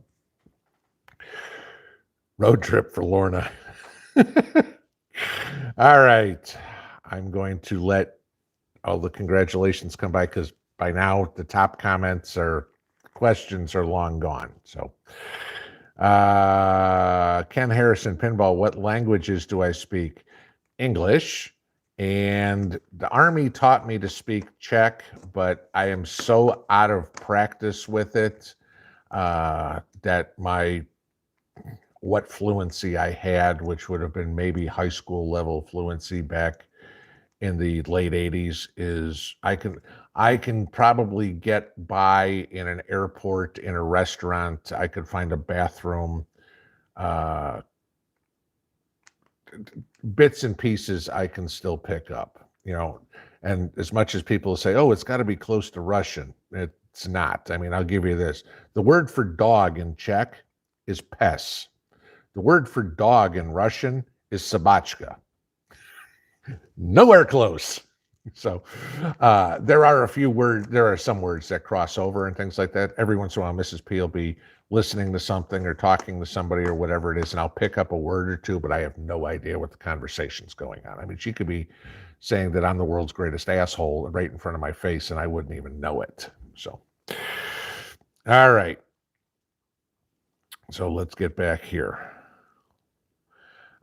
A: road trip for Lorna. All right. I'm going to let all the congratulations come by because by now the top comments or questions are long gone. So, Ken Harrison, Pinball, what languages do I speak? English, and the Army taught me to speak Czech, but I am so out of practice with it that what fluency I had, which would have been maybe high school level fluency back in the late 80s, is I can probably get by in an airport, in a restaurant. I could find a bathroom. Bits and pieces I can still pick up, and as much as people say, oh, it's got to be close to Russian, it's not. I mean, I'll give you this. The word for dog in Czech is pes. The word for dog in Russian is sabachka. Nowhere close. So there are some words that cross over and things like that. Every once in a while, Mrs. P will be listening to something or talking to somebody or whatever it is, and I'll pick up a word or two, but I have no idea what the conversation's going on. I mean, she could be saying that I'm the world's greatest asshole right in front of my face, and I wouldn't even know it. So, all right. So let's get back here.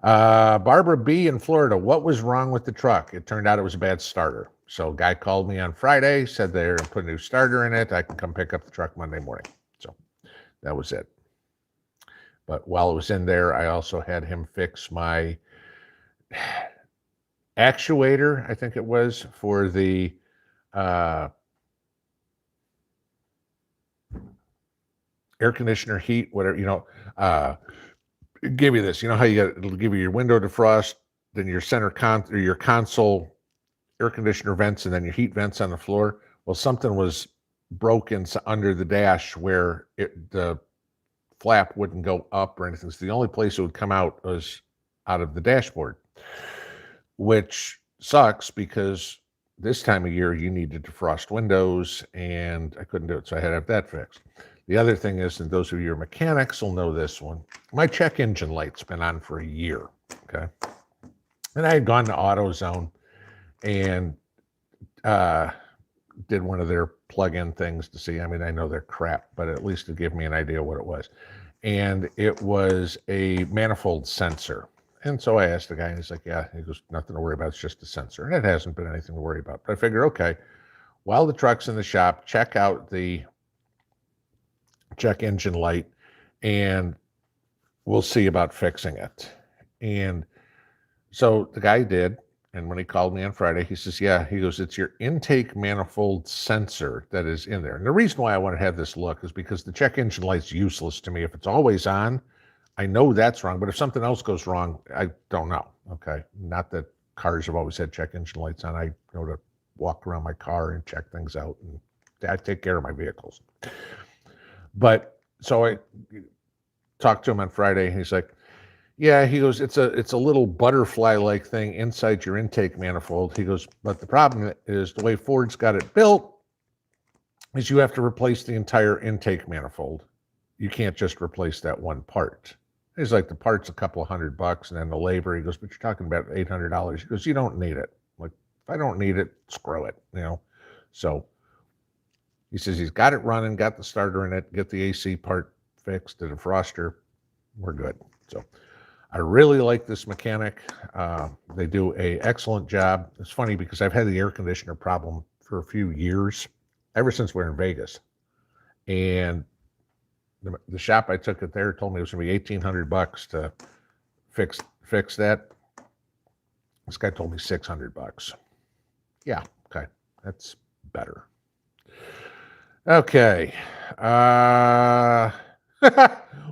A: Barbara B in Florida, what was wrong with the truck? It turned out it was a bad starter. So a guy called me on Friday, said they're put a new starter in it. I can come pick up the truck Monday morning. So that was it. But while it was in there, I also had him fix my actuator, I think it was, for the air conditioner heat, whatever, give you this, how it'll give you your window defrost, then your center or your console air conditioner vents, and then your heat vents on the floor. Well, something was broken under the dash where the flap wouldn't go up or anything. So the only place it would come out was out of the dashboard, which sucks because this time of year you need to defrost windows, and I couldn't do it, so I had to have that fixed. The other thing is, and those of you who are mechanics will know this one, my check engine light's been on for a year, okay? And I had gone to AutoZone and did one of their plug-in things to see. I mean, I know they're crap, but at least to give me an idea what it was. And it was a manifold sensor. And so I asked the guy, and he's like, yeah, he goes, nothing to worry about, it's just a sensor. And it hasn't been anything to worry about. But I figured, okay, while the truck's in the shop, check out the check engine light, and we'll see about fixing it. And so the guy did, and when he called me on Friday, he says, yeah, he goes, it's your intake manifold sensor that is in there. And the reason why I want to have this look is because the check engine light's useless to me. If it's always on, I know that's wrong, but if something else goes wrong, I don't know, okay? Not that cars have always had check engine lights on. I know to walk around my car and check things out, and I take care of my vehicles. But so I talked to him on Friday, and he's like, yeah, he goes, it's a little butterfly-like thing inside your intake manifold. He goes, but the problem is the way Ford's got it built is you have to replace the entire intake manifold. You can't just replace that one part. He's like, the part's a couple of $100, and then the labor. He goes, but you're talking about $800. He goes, you don't need it. I'm like, if I don't need it, screw it, So he says he's got it running, got the starter in it, get the AC part fixed, the defroster, we're good. So I really like this mechanic. They do an excellent job. It's funny because I've had the air conditioner problem for a few years, ever since we were in Vegas. And the shop I took it there told me it was going to be $1,800 to fix that. This guy told me $600. Yeah, okay, that's better. Okay.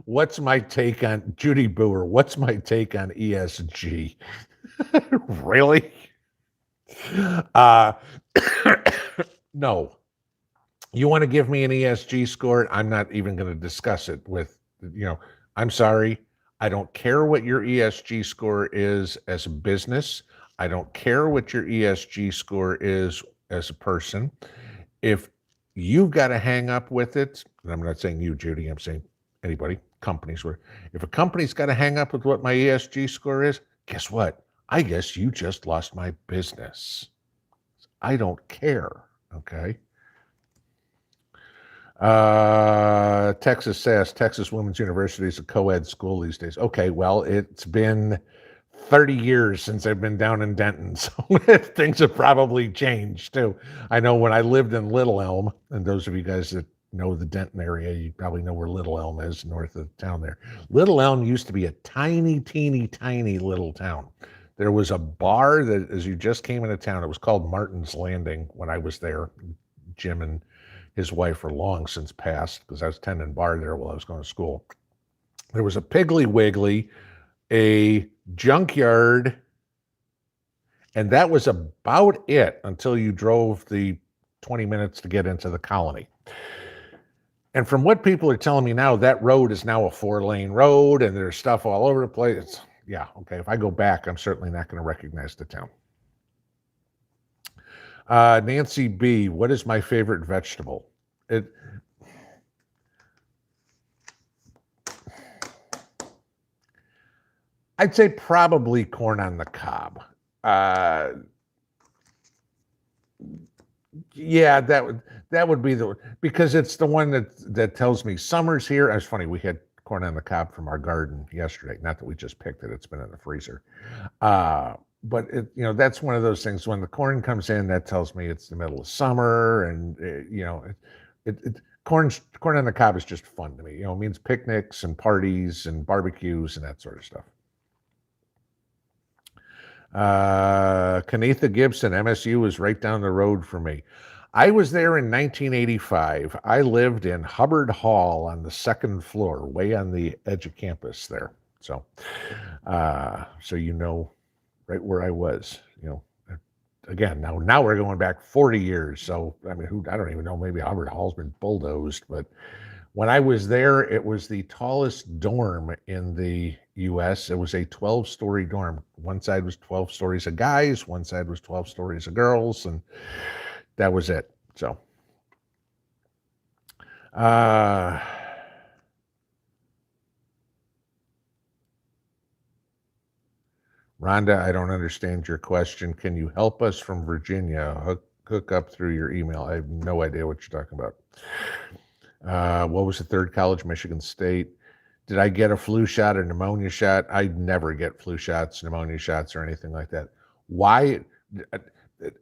A: What's my take on Judy Boer? What's my take on ESG? Really? No. You want to give me an ESG score? I'm not even going to discuss it with, I'm sorry. I don't care what your ESG score is as a business. I don't care what your ESG score is as a person. If you've got to hang up with it, and I'm not saying you, Judy, I'm saying anybody, companies, where if a company's got to hang up with what my ESG score is, guess what? I guess you just lost my business. I don't care, okay? Texas says Texas Women's University is a co-ed school these days. Okay, well, it's been 30 years since I've been down in Denton, so things have probably changed too. I know when I lived in Little Elm, and those of you guys that know the Denton area, you probably know where Little Elm is, north of town there. Little Elm used to be a tiny, teeny, tiny little town. There was a bar that, as you just came into town, it was called Martin's Landing when I was there. Jim and his wife are long since passed because I was tending bar there while I was going to school. There was a Piggly Wiggly, a junkyard, and that was about it until you drove the 20 minutes to get into the colony. And from what people are telling me now, that road is now a 4-lane road and there's stuff all over the place. Yeah, okay, if I go back, I'm certainly not going to recognize the town. Nancy B, what is my favorite vegetable? I'd say probably corn on the cob. Yeah, that would be because it's the one that tells me summer's here. It's funny, we had corn on the cob from our garden yesterday. Not that we just picked it; it's been in the freezer. But that's one of those things. When the corn comes in, that tells me it's the middle of summer, and corn on the cob is just fun to me. It means picnics and parties and barbecues and that sort of stuff. Kanetha Gibson, MSU is right down the road for me. I was there in 1985. I lived in Hubbard Hall on the second floor, way on the edge of campus there. So right where I was. Again, now we're going back 40 years. So I mean, I don't even know. Maybe Hubbard Hall's been bulldozed, but when I was there, it was the tallest dorm in the U.S. It was a 12-story dorm. One side was 12 stories of guys, one side was 12 stories of girls, and that was it. So, Rhonda, I don't understand your question. Can you help us from Virginia? Hook up through your email. I have no idea what you're talking about. What was the third college? Michigan State. Did I get a flu shot or pneumonia shot? I never get flu shots, pneumonia shots, or anything like that. Why?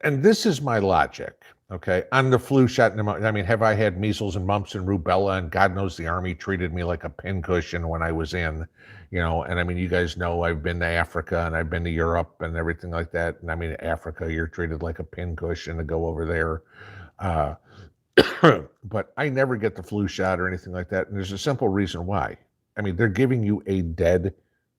A: And this is my logic, okay? On the flu shot, pneumonia, I mean, have I had measles and mumps and rubella? And God knows the Army treated me like a pincushion when I was in, and I mean, you guys know I've been to Africa and I've been to Europe and everything like that. And I mean, Africa, you're treated like a pincushion to go over there. But I never get the flu shot or anything like that. And there's a simple reason why. I mean, they're giving you the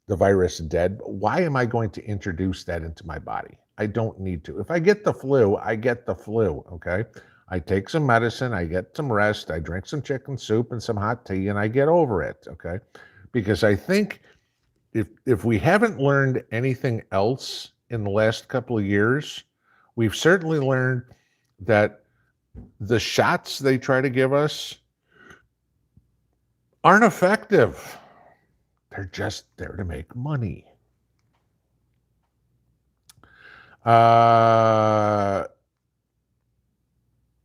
A: virus dead. Why am I going to introduce that into my body? I don't need to. If I get the flu, I get the flu, okay? I take some medicine, I get some rest, I drink some chicken soup and some hot tea, and I get over it, okay? Because I think if we haven't learned anything else in the last couple of years, we've certainly learned that the shots they try to give us aren't effective. They're just there to make money.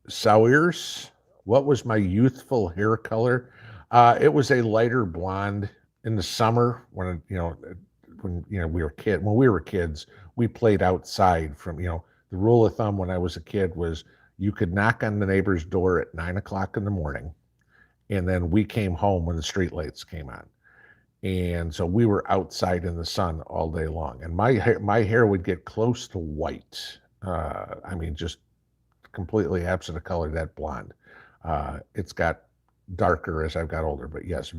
A: Sawyers, what was my youthful hair color? It was a lighter blonde. In the summer when we were kids, we played outside. The rule of thumb when I was a kid was you could knock on the neighbor's door at 9:00 in the morning, and then we came home when the street lights came on. And so we were outside in the sun all day long. And my hair would get close to white. I mean, just completely absent of color, that blonde. It's got darker as I've got older, but yes,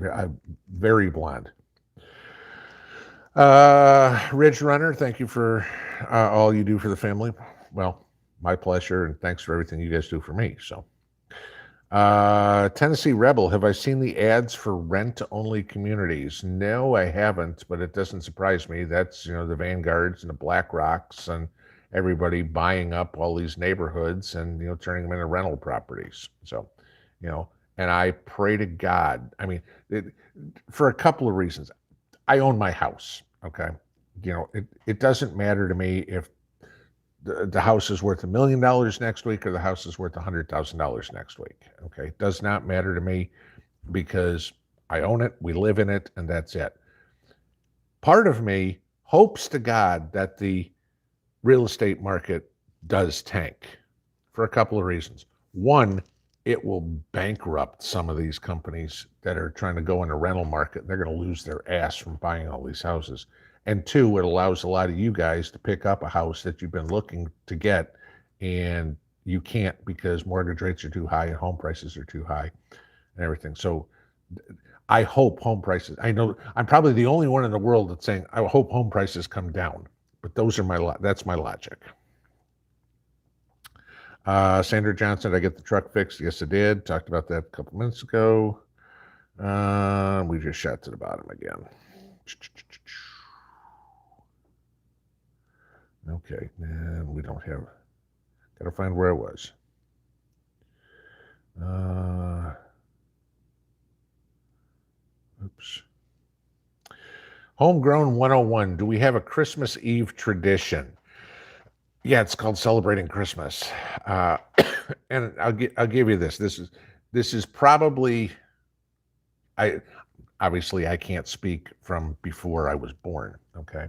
A: very blonde. Ridge Runner, thank you for all you do for the family. Well, my pleasure, and thanks for everything you guys do for me. So, Tennessee Rebel, have I seen the ads for rent-only communities? No, I haven't, but it doesn't surprise me. That's, the Vanguards and the Black Rocks and everybody buying up all these neighborhoods and, turning them into rental properties. So, and I pray to God, I mean, for a couple of reasons. I own my house, okay? It doesn't matter to me if the house is worth $1 million next week or the house is worth $100,000 next week, okay? It does not matter to me because I own it, we live in it, and that's it. Part of me hopes to God that the real estate market does tank for a couple of reasons. One, it will bankrupt some of these companies that are trying to go in the rental market. They're going to lose their ass from buying all these houses. And two, it allows a lot of you guys to pick up a house that you've been looking to get, and you can't because mortgage rates are too high and home prices are too high and everything. So I hope home prices, I know I'm probably the only one in the world that's saying, I hope home prices come down, but that's my logic. Sandra Johnson, did I get the truck fixed? Yes, I did. Talked about that a couple minutes ago. We just shot to the bottom again. Okay, and we don't have, gotta find where it was. Oops. Homegrown 101. Do we have a Christmas Eve tradition? Yeah, it's called Celebrating Christmas. And I'll give you this. This is probably, obviously I can't speak from before I was born. Okay.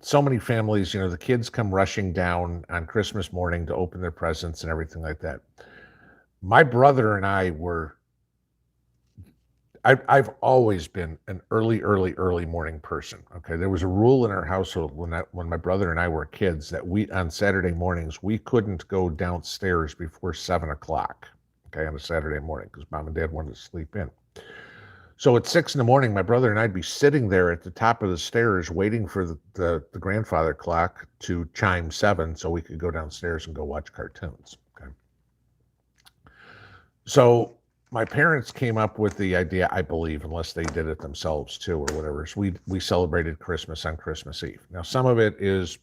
A: So many families, the kids come rushing down on Christmas morning to open their presents and everything like that. My brother and I I've always been an early morning person. Okay. There was a rule in our household when my brother and I were kids that on Saturday mornings, we couldn't go downstairs before 7:00. Okay. On a Saturday morning, because mom and dad wanted to sleep in. So at 6 in the morning, my brother and I'd be sitting there at the top of the stairs waiting for the grandfather clock to chime 7 so we could go downstairs and go watch cartoons. Okay. So my parents came up with the idea, I believe, unless they did it themselves too or whatever. So we celebrated Christmas on Christmas Eve. Now, some of it is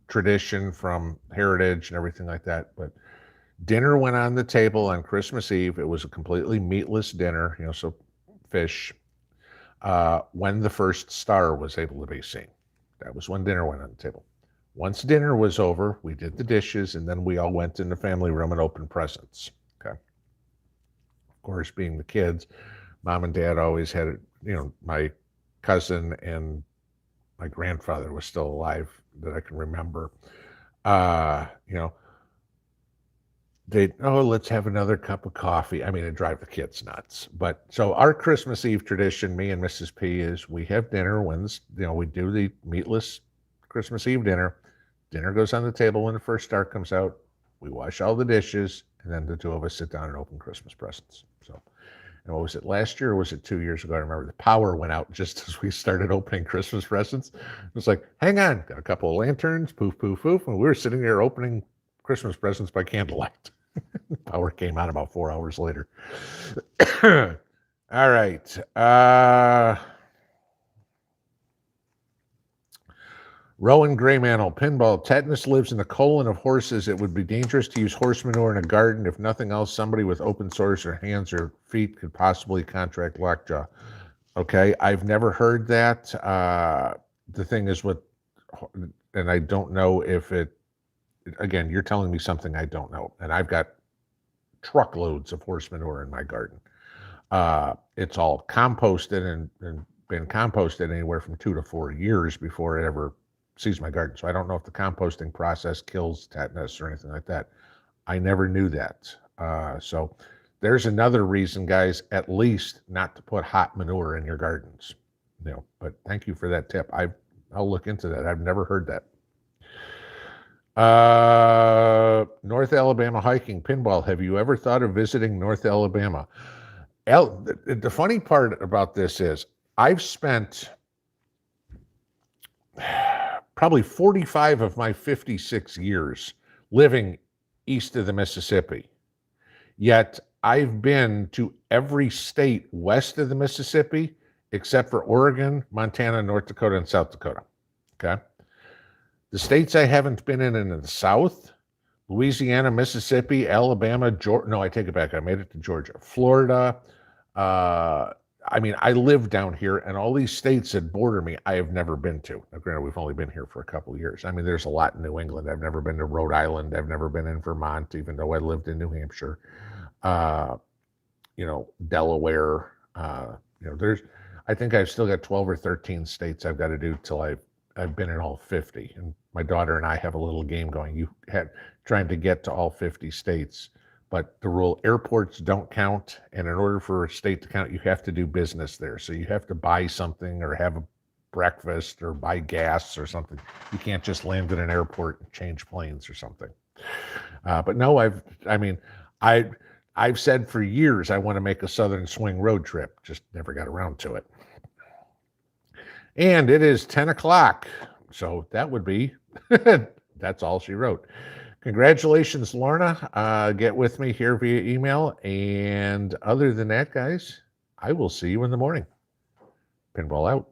A: tradition from heritage and everything like that, but dinner went on the table on Christmas Eve. It was a completely meatless dinner, so fish, when the first star was able to be seen. That was when dinner went on the table. Once dinner was over, we did the dishes, and then we all went in the family room and opened presents. Okay. Of course, being the kids, mom and dad always had, my cousin and my grandfather was still alive that I can remember. Let's have another cup of coffee. I mean, it'd drive the kids nuts. But so our Christmas Eve tradition, me and Mrs. P, is we have dinner when, we do the meatless Christmas Eve dinner. Dinner goes on the table when the first star comes out. We wash all the dishes, and then the two of us sit down and open Christmas presents. So, and what was it, last year or was it 2 years ago? I remember the power went out just as we started opening Christmas presents. It was like, hang on, got a couple of lanterns, poof, poof, poof, and we were sitting there opening Christmas presents by candlelight. Power came on about 4 hours later. All right. Rowan Graymantle, pinball. Tetanus lives in the colon of horses. It would be dangerous to use horse manure in a garden. If nothing else, somebody with open sores or hands or feet could possibly contract lockjaw. Okay, I've never heard that. The thing is and I don't know if again, you're telling me something I don't know. And I've got truckloads of horse manure in my garden. It's all composted and been composted anywhere from 2 to 4 years before it ever sees my garden. So I don't know if the composting process kills tetanus or anything like that. I never knew that. So there's another reason, guys, at least not to put hot manure in your gardens. But thank you for that tip. I'll look into that. I've never heard that. North Alabama hiking, pinball. Have you ever thought of visiting North Alabama? The funny part about this is I've spent probably 45 of my 56 years living east of the Mississippi. Yet I've been to every state west of the Mississippi except for Oregon, Montana, North Dakota, and South Dakota. Okay. The states I haven't been in the South, Louisiana, Mississippi, Alabama, Georgia. No, I take it back. I made it to Georgia, Florida. I live down here, and all these states that border me, I have never been to. Now, granted, we've only been here for a couple of years. There's a lot in New England. I've never been to Rhode Island. I've never been in Vermont, even though I lived in New Hampshire. Delaware. I think I've still got 12 or 13 states I've got to do till I've been in all 50. And my daughter and I have a little game going. You had trying to get to all 50 states, but the rule airports don't count. And in order for a state to count, you have to do business there. So you have to buy something or have a breakfast or buy gas or something. You can't just land at an airport and change planes or something. But no, I've said for years I want to make a Southern Swing road trip. Just never got around to it. And it is 10 o'clock. So that would be, that's all she wrote. Congratulations, Lorna. Get with me here via email. And other than that, guys, I will see you in the morning. Pinball out.